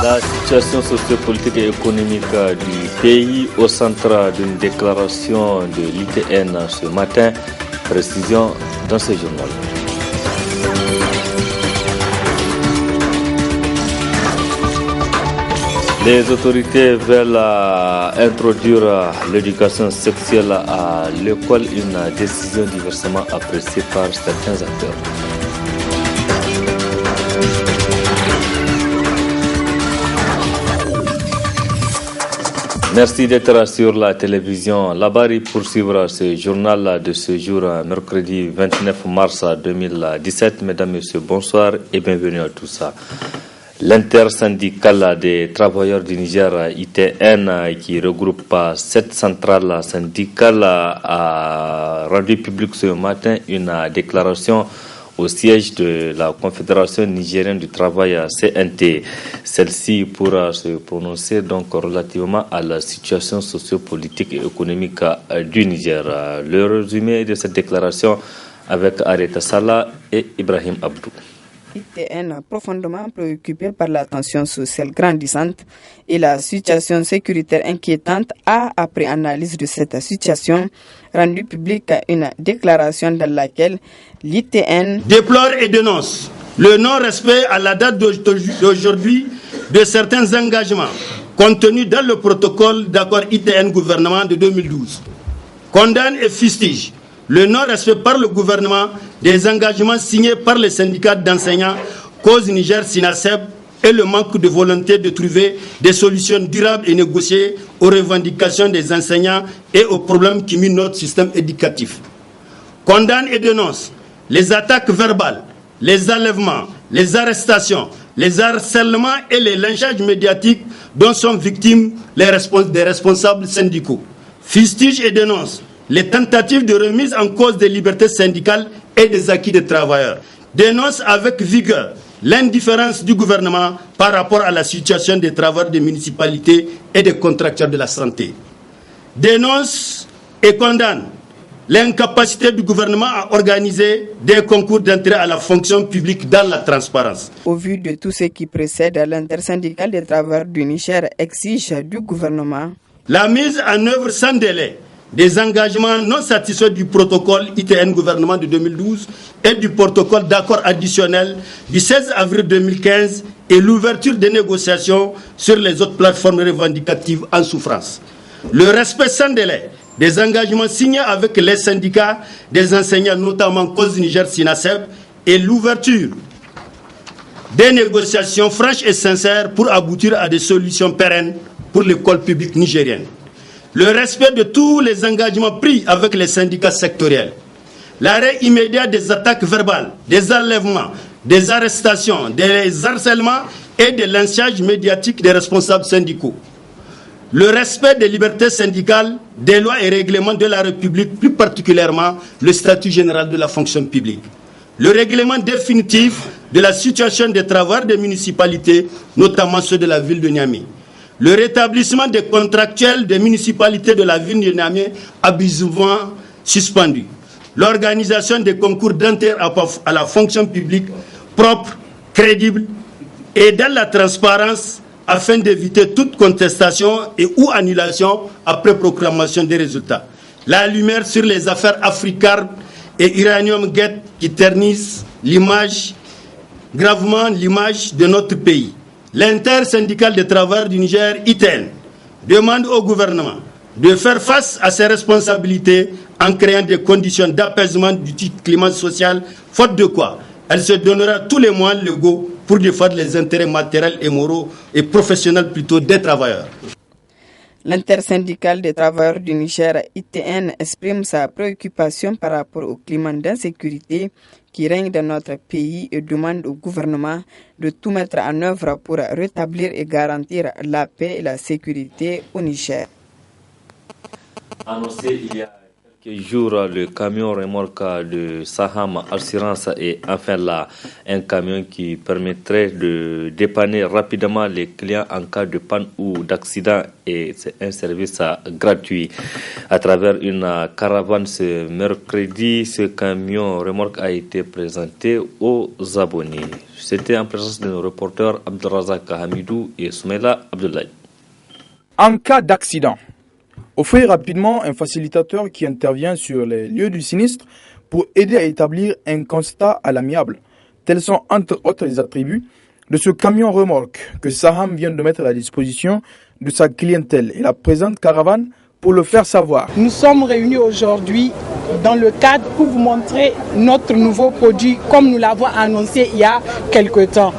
La situation sociopolitique et économique du pays au centre d'une déclaration de l'ITN ce matin. Précision dans ce journal. Les autorités veulent introduire l'éducation sexuelle à l'école, une décision diversement appréciée par certains acteurs. Merci d'être sur la télévision. Labari pour suivre ce journal de ce jour, mercredi 29 mars 2017. Mesdames, Messieurs, bonsoir et bienvenue à tous. L'intersyndicale des travailleurs du Niger, ITN, qui regroupe 7 centrales syndicales, a rendu public ce matin une déclaration au siège de la Confédération nigérienne du travail CNT. Celle-ci pourra se prononcer donc relativement à la situation sociopolitique et économique du Niger. Le résumé de cette déclaration avec Areta Salah et Ibrahim Abdou. ITN, profondément préoccupé par la tension sociale grandissante et la situation sécuritaire inquiétante, a, après analyse de cette situation, rendu publique une déclaration dans laquelle l'ITN déplore et dénonce le non-respect à la date d'aujourd'hui de certains engagements contenus dans le protocole d'accord ITN gouvernement de 2012, condamne et fustige le non-respect par le gouvernement des engagements signés par les syndicats d'enseignants Cause Niger Sinaseb et le manque de volonté de trouver des solutions durables et négociées aux revendications des enseignants et aux problèmes qui minent notre système éducatif. Condamne et dénonce les attaques verbales, les enlèvements, les arrestations, les harcèlements et les lynchages médiatiques dont sont victimes des responsables syndicaux. Fustige et dénonce les tentatives de remise en cause des libertés syndicales et des acquis des travailleurs. Dénonce avec vigueur l'indifférence du gouvernement par rapport à la situation des travailleurs des municipalités et des contracteurs de la santé. Dénonce et condamne l'incapacité du gouvernement à organiser des concours d'entrée à la fonction publique dans la transparence. Au vu de tout ce qui précède, l'intersyndicale des travailleurs du Niger exige du gouvernement la mise en œuvre sans délai des engagements non satisfaits du protocole ITN gouvernement de 2012 et du protocole d'accord additionnel du 16 avril 2015 et l'ouverture des négociations sur les autres plateformes revendicatives en souffrance. Le respect sans délai des engagements signés avec les syndicats des enseignants, notamment Cause Niger Sinaseb, et l'ouverture des négociations franches et sincères pour aboutir à des solutions pérennes pour l'école publique nigérienne. Le respect de tous les engagements pris avec les syndicats sectoriels, l'arrêt immédiat des attaques verbales, des enlèvements, des arrestations, des harcèlements et des lynchages médiatiques des responsables syndicaux, le respect des libertés syndicales, des lois et règlements de la République, plus particulièrement le statut général de la fonction publique, le règlement définitif de la situation des travailleurs des municipalités, notamment ceux de la ville de Niamey, le rétablissement des contractuels des municipalités de la ville de Niamey abusivement suspendus, l'organisation des concours d'entrée à la fonction publique propres, crédibles et dans la transparence afin d'éviter toute contestation et ou annulation après proclamation des résultats. La lumière sur les affaires Africarb et Uranium Gate qui ternissent gravement l'image de notre pays. L'intersyndicale des travailleurs du Niger, ITN, demande au gouvernement de faire face à ses responsabilités en créant des conditions d'apaisement du climat social, faute de quoi elle se donnera tous les moyens légaux pour défendre les intérêts matériels et moraux et professionnels plutôt des travailleurs. L'intersyndicale des travailleurs du Niger, ITN, exprime sa préoccupation par rapport au climat d'insécurité qui règne dans notre pays et demande au gouvernement de tout mettre en œuvre pour rétablir et garantir la paix et la sécurité au Niger. Annoncé il y a Jour, le camion remorque de Saham Assurance est enfin là, un camion qui permettrait de dépanner rapidement les clients en cas de panne ou d'accident, et c'est un service gratuit. À travers une caravane ce mercredi, ce camion remorque a été présenté aux abonnés. C'était en présence de nos reporters Abdelrazak Hamidou et Soumela Abdoulaye. En cas d'accident, offrir rapidement un facilitateur qui intervient sur les lieux du sinistre pour aider à établir un constat à l'amiable. Tels sont entre autres les attributs de ce camion remorque que Saham vient de mettre à la disposition de sa clientèle et la présente caravane pour le faire savoir. Nous sommes réunis aujourd'hui dans le cadre pour vous montrer notre nouveau produit comme nous l'avons annoncé il y a quelque temps.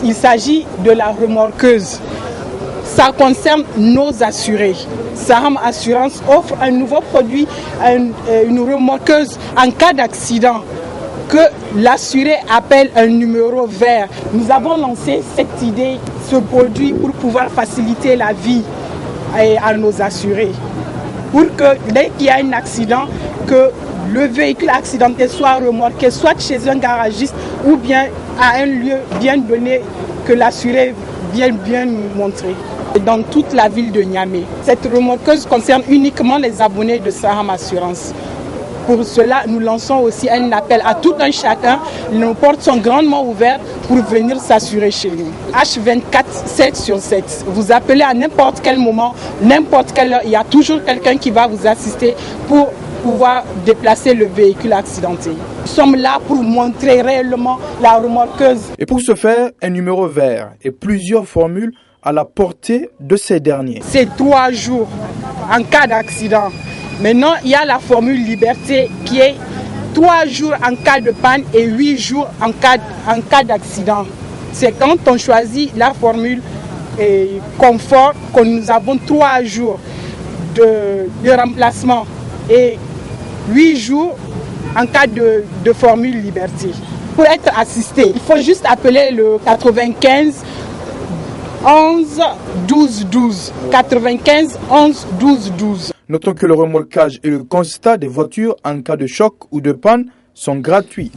Il s'agit de la remorqueuse. Ça concerne nos assurés. Saham Assurance offre un nouveau produit, une remorqueuse en cas d'accident que l'assuré appelle un numéro vert. Nous avons lancé cette idée, ce produit, pour pouvoir faciliter la vie à nos assurés. Pour que dès qu'il y a un accident, que le véhicule accidenté soit remorqué, soit chez un garagiste ou bien à un lieu bien donné que l'assuré vienne bien nous montrer. Dans toute la ville de Niamey. Cette remorqueuse concerne uniquement les abonnés de Saham Assurance. Pour cela, nous lançons aussi un appel à tout un chacun. Nos portes sont grandement ouvertes pour venir s'assurer chez nous. H24, 7/7. Vous appelez à n'importe quel moment, n'importe quelle heure. Il y a toujours quelqu'un qui va vous assister pour pouvoir déplacer le véhicule accidenté. Nous sommes là pour montrer réellement la remorqueuse. Et pour ce faire, un numéro vert et plusieurs formules à la portée de ces derniers. C'est 3 jours en cas d'accident. Maintenant, il y a la formule liberté qui est 3 jours en cas de panne et 8 jours en cas d'accident. C'est quand on choisit la formule confort que nous avons 3 jours de remplacement et 8 jours en cas de formule liberté. Pour être assisté, il faut juste appeler le 95 11 12 12. 95 11 12 12. Notons que le remorquage et le constat des voitures en cas de choc ou de panne sont gratuits.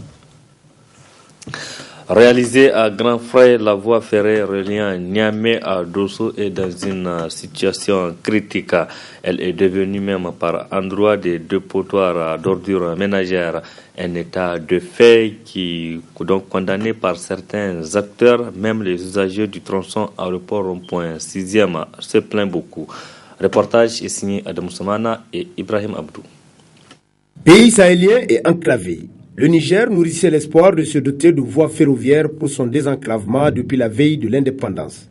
Réalisée à grands frais, la voie ferrée reliant Niamey à Dosso est dans une situation critique. Elle est devenue même par endroits des dépotoirs d'ordures ménagères. Un état de fait qui est donc condamné par certains acteurs, même les usagers du tronçon aéroport rond-point 6e se plaignent beaucoup. Reportage est signé Adam Soumana et Ibrahim Abdou. Pays sahélien et enclavé. Le Niger nourrissait l'espoir de se doter de voies ferroviaires pour son désenclavement depuis la veille de l'indépendance.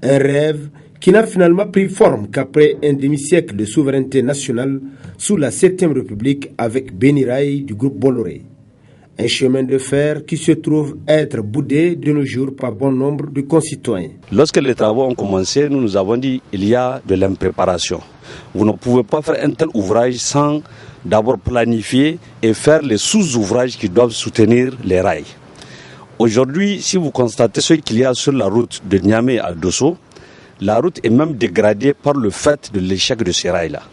Un rêve qui n'a finalement pris forme qu'après un demi-siècle de souveraineté nationale sous la 7e République avec Beniraï du groupe Bolloré. Un chemin de fer qui se trouve être boudé de nos jours par bon nombre de concitoyens. Lorsque les travaux ont commencé, nous nous avons dit qu'il y a de l'impréparation. Vous ne pouvez pas faire un tel ouvrage sans d'abord planifier et faire les sous-ouvrages qui doivent soutenir les rails. Aujourd'hui, si vous constatez ce qu'il y a sur la route de Niamey à Dosso, la route est même dégradée par le fait de l'échec de ces rails-là.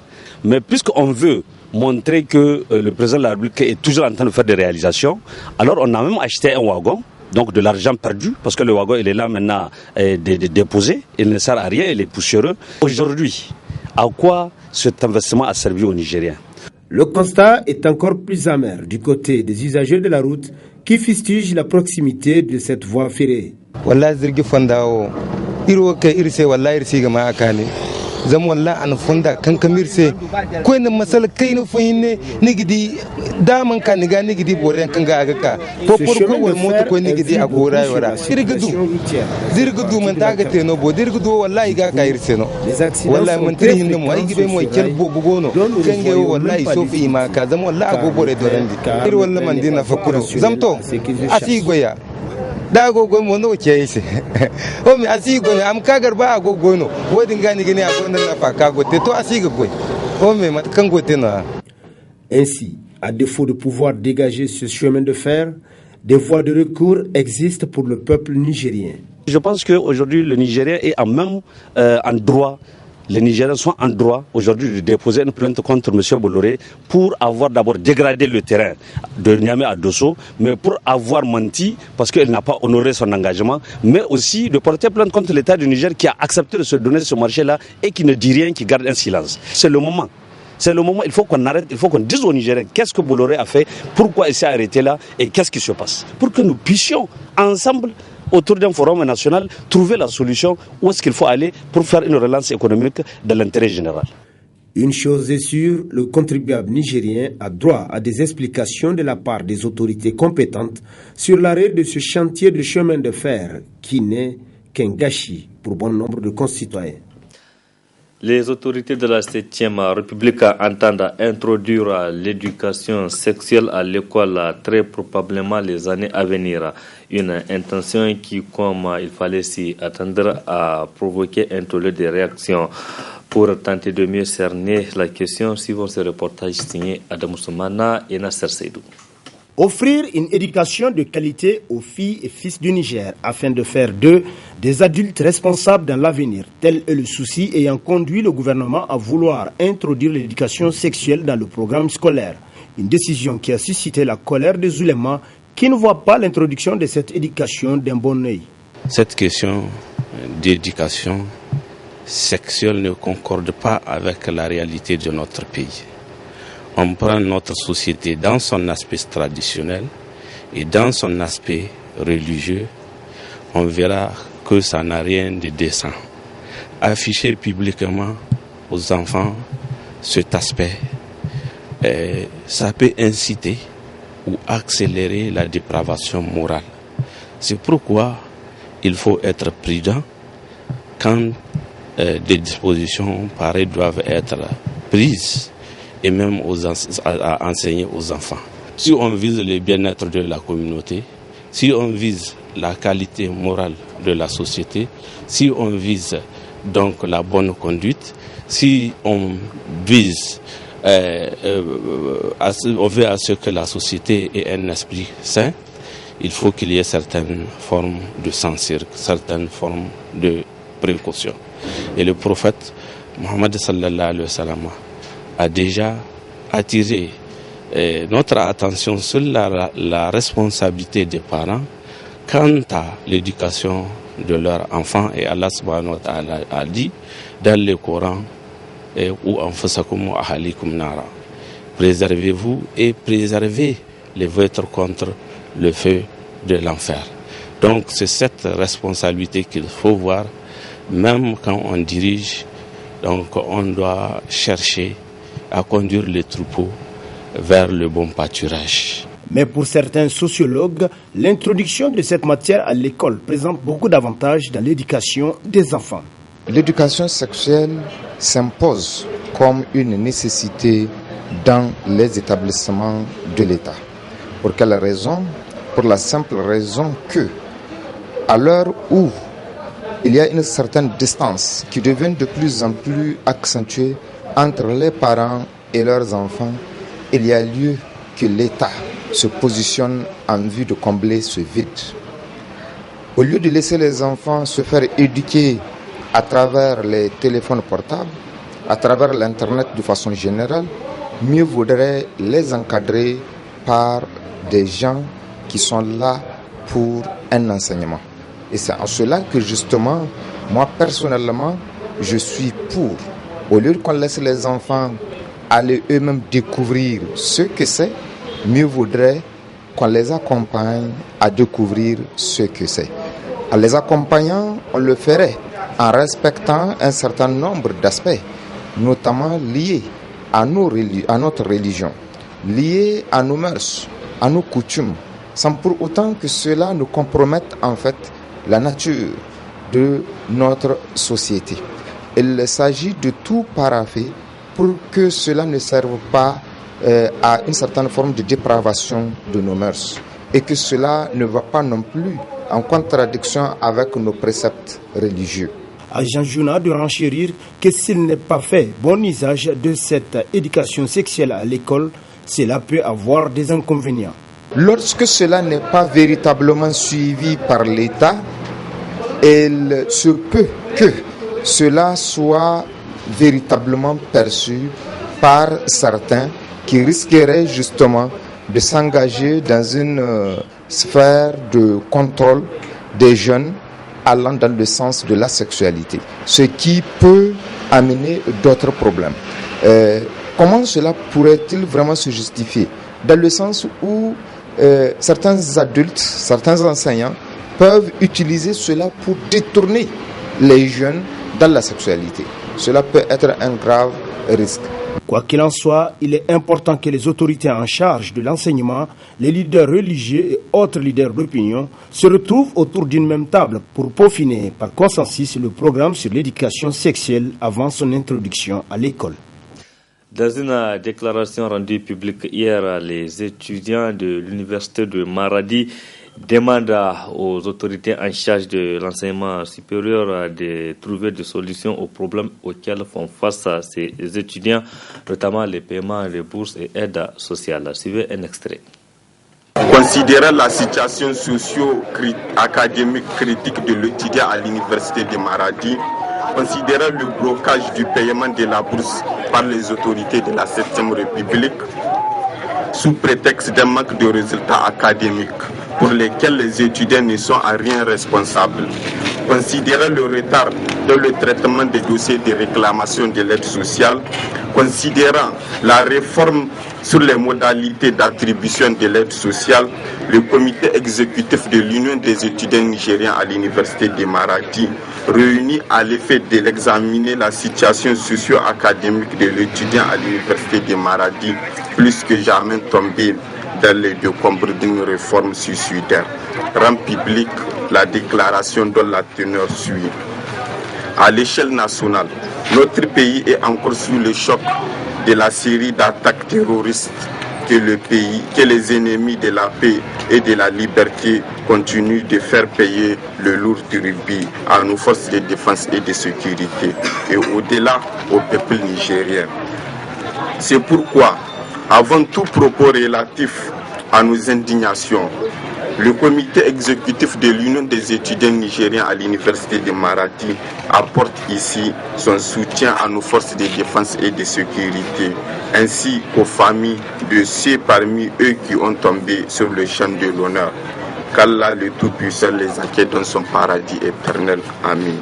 Mais puisqu'on veut montrer que le président de la République est toujours en train de faire des réalisations, alors on a même acheté un wagon, donc de l'argent perdu, parce que le wagon il est là maintenant déposé, il ne sert à rien, il est poussiéreux. Aujourd'hui, à quoi cet investissement a servi aux Nigériens ? Le constat est encore plus amer du côté des usagers de la route qui fustigent la proximité de cette voie ferrée. zam walla an funda kan kamirse ko ne masal kai no fahimne nigidi daman kan niga nigidi boren kan ga aga ko ko wal moto ko nigidi a gora yora dirgudu man taga te no bo dirgudu wallahi ga ka irse no wallahi man tiri hinne mo ay gibe mo kel bugono kan ge wallahi sofi ma ka zam wallahi ago bore dorandi ir wallahi man dina fakuru zam to asi goya da agogo mo no ke ise o mi asigo am kagar ba agogo no wodin gani gani agogo na fa kago te to asigo goy o mi mat kango te no. Ainsi, à défaut de pouvoir dégager ce chemin de fer, des voies de recours existent pour le peuple nigérien. Je pense qu'aujourd'hui le Nigérien est en même en droit les Nigériens sont en droit aujourd'hui de déposer une plainte contre M. Bolloré pour avoir d'abord dégradé le terrain de Niamey à Dosso, mais pour avoir menti parce qu'il n'a pas honoré son engagement, mais aussi de porter plainte contre l'État du Niger qui a accepté de se donner ce marché-là et qui ne dit rien, qui garde un silence. C'est le moment. Il faut qu'on arrête, il faut qu'on dise aux Nigériens qu'est-ce que Bolloré a fait, pourquoi il s'est arrêté là et qu'est-ce qui se passe. Pour que nous puissions ensemble, autour d'un forum national, trouver la solution où est-ce qu'il faut aller pour faire une relance économique de l'intérêt général. Une chose est sûre, le contribuable nigérien a droit à des explications de la part des autorités compétentes sur l'arrêt de ce chantier de chemin de fer qui n'est qu'un gâchis pour bon nombre de concitoyens. Les autorités de la 7e République entendent introduire l'éducation sexuelle à l'école très probablement les années à venir. Une intention qui, comme il fallait s'y attendre, a provoqué un tollé de réactions. Pour tenter de mieux cerner la question, suivons ce reportage signé Adam Soumana et Nasser Seydou. Offrir une éducation de qualité aux filles et fils du Niger afin de faire d'eux des adultes responsables dans l'avenir. Tel est le souci ayant conduit le gouvernement à vouloir introduire l'éducation sexuelle dans le programme scolaire. Une décision qui a suscité la colère des oulémas qui ne voient pas l'introduction de cette éducation d'un bon œil. Cette question d'éducation sexuelle ne concorde pas avec la réalité de notre pays. On prend notre société dans son aspect traditionnel et dans son aspect religieux, on verra que ça n'a rien de décent. Afficher publiquement aux enfants cet aspect, ça peut inciter ou accélérer la dépravation morale. C'est pourquoi il faut être prudent quand des dispositions pareilles doivent être prises et même à enseigner aux enfants. Si on vise le bien-être de la communauté, si on vise la qualité morale de la société, si on vise donc la bonne conduite, si on vise, on veut à ce que la société ait un esprit sain, il faut qu'il y ait certaines formes de censure, certaines formes de précaution. Et le prophète Mohammed sallallahu alayhi wa sallam a déjà attiré notre attention sur la responsabilité des parents quant à l'éducation de leurs enfants. Et Allah subhanahu wa ta'ala a dit dans le Coran, ou anfusakum wa ahalikum nara, préservez-vous et préservez les vôtres contre le feu de l'enfer. Donc c'est cette responsabilité qu'il faut voir, même quand on dirige. Donc on doit chercher à conduire les troupeaux vers le bon pâturage. Mais pour certains sociologues, l'introduction de cette matière à l'école présente beaucoup d'avantages dans l'éducation des enfants. L'éducation sexuelle s'impose comme une nécessité dans les établissements de l'État. Pour quelle raison? Pour la simple raison que, à l'heure où il y a une certaine distance qui devient de plus en plus accentuée entre les parents et leurs enfants, il y a lieu que l'État se positionne en vue de combler ce vide. Au lieu de laisser les enfants se faire éduquer à travers les téléphones portables, à travers l'Internet de façon générale, mieux vaudrait les encadrer par des gens qui sont là pour un enseignement. Et c'est en cela que justement, moi personnellement, je suis pour. Au lieu qu'on laisse les enfants aller eux-mêmes découvrir ce que c'est, mieux vaudrait qu'on les accompagne à découvrir ce que c'est. En les accompagnant, on le ferait en respectant un certain nombre d'aspects, notamment liés à notre religion, liés à nos mœurs, à nos coutumes, sans pour autant que cela ne compromette en fait la nature de notre société. Il s'agit de tout paraffer pour que cela ne serve pas à une certaine forme de dépravation de nos mœurs et que cela ne va pas non plus en contradiction avec nos préceptes religieux. À Jean Jouna de renchérir que s'il n'est pas fait bon usage de cette éducation sexuelle à l'école, cela peut avoir des inconvénients. Lorsque cela n'est pas véritablement suivi par l'État, il se peut que cela soit véritablement perçue par certains qui risqueraient justement de s'engager dans une sphère de contrôle des jeunes allant dans le sens de la sexualité, ce qui peut amener d'autres problèmes. Comment cela pourrait-il vraiment se justifier? Dans le sens où certains adultes, certains enseignants peuvent utiliser cela pour détourner les jeunes dans la sexualité. Cela peut être un grave risque. Quoi qu'il en soit, il est important que les autorités en charge de l'enseignement, les leaders religieux et autres leaders d'opinion se retrouvent autour d'une même table pour peaufiner par consensus le programme sur l'éducation sexuelle avant son introduction à l'école. Dans une déclaration rendue publique hier, les étudiants de l'université de Maradi demandent aux autorités en charge de l'enseignement supérieur de trouver des solutions aux problèmes auxquels font face ces étudiants, notamment les paiements de bourses et aides sociales. Suivez un extrait. Considérant la situation socio-académique critique de l'étudiant à l'université de Maradi, considérant le blocage du paiement de la bourse par les autorités de la 7e République, sous prétexte d'un manque de résultats académiques pour lesquels les étudiants ne sont à rien responsables, considérant le retard dans le traitement des dossiers de réclamation de l'aide sociale, considérant la réforme sur les modalités d'attribution de l'aide sociale, le comité exécutif de l'Union des étudiants nigériens à l'université de Maradi, réuni à l'effet de l'examiner la situation socio-académique de l'étudiant à l'université de Maradi, plus que jamais tombé dans les décombres d'une réforme suicidaire, rend publique la déclaration dont la teneur suit. À l'échelle nationale, notre pays est encore sous le choc de la série d'attaques terroristes que les ennemis de la paix et de la liberté continuent de faire payer le lourd tribut à nos forces de défense et de sécurité et au-delà au peuple nigérien. C'est pourquoi, avant tout propos relatif à nos indignations, le comité exécutif de l'Union des étudiants nigériens à l'université de Maradi apporte ici son soutien à nos forces de défense et de sécurité, ainsi qu'aux familles de ceux parmi eux qui ont tombé sur le champ de l'honneur. Qu'Allah le Tout-Puissant les accueille dans son paradis éternel. Amen.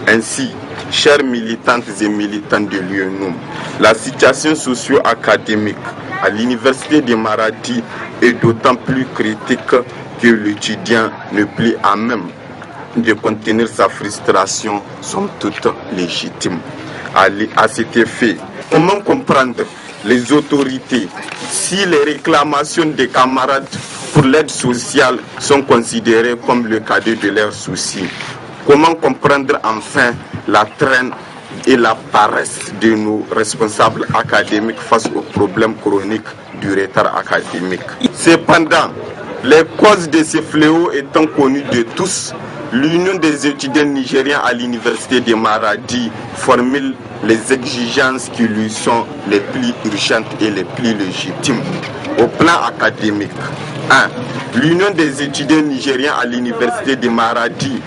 Ainsi, chers militantes et militants de l'UNUM, la situation socio-académique à l'université de Maradi est d'autant plus critique que l'étudiant ne plus à même de contenir sa frustration sont toutes légitimes. À cet effet, comment comprendre les autorités si les réclamations des camarades pour l'aide sociale sont considérées comme le cadet de leurs soucis? Comment comprendre enfin la traîne et la paresse de nos responsables académiques face aux problèmes chroniques du retard académique? Cependant, les causes de ces fléaux étant connues de tous, l'Union des étudiants nigériens à l'université de Maradi formule les exigences qui lui sont les plus urgentes et les plus légitimes. Au plan académique, 1. L'Union des étudiants nigériens à l'université de Maradi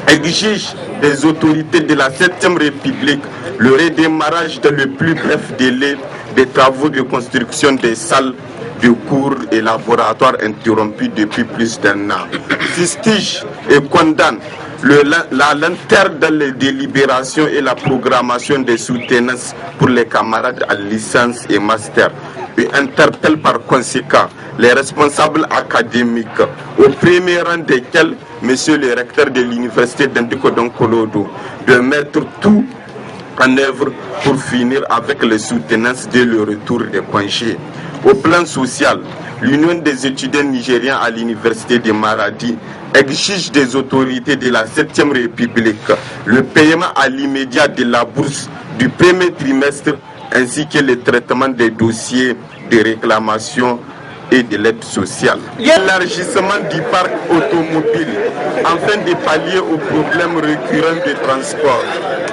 exige des autorités de la 7e République le redémarrage dans le plus bref délai des travaux de construction des salles de cours et laboratoires interrompus depuis plus d'un an. Fustige et condamne la lenteur dans les délibérations et la programmation des soutenances pour les camarades à licence et master et interpelle par conséquent les responsables académiques, au premier rang desquels Monsieur le recteur de l'université d'Indiko-Donkolodo, de mettre tout en œuvre pour finir avec les soutenances dès le retour des congés. Au plan social, l'Union des étudiants nigériens à l'université de Maradi exige des autorités de la 7e République le paiement à l'immédiat de la bourse du premier trimestre ainsi que le traitement des dossiers de réclamation et de l'aide sociale. L'élargissement du parc automobile afin de pallier aux problèmes récurrents de transport.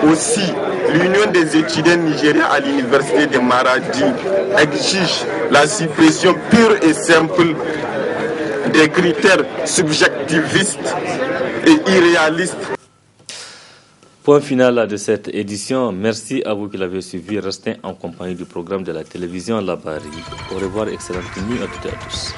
Aussi, l'Union des étudiants nigériens à l'université de Maradi exige la suppression pure et simple des critères subjectivistes et irréalistes. Point final de cette édition. Merci à vous qui l'avez suivi. Restez en compagnie du programme de la télévision Labari. Au revoir, excellente nuit à toutes et à tous.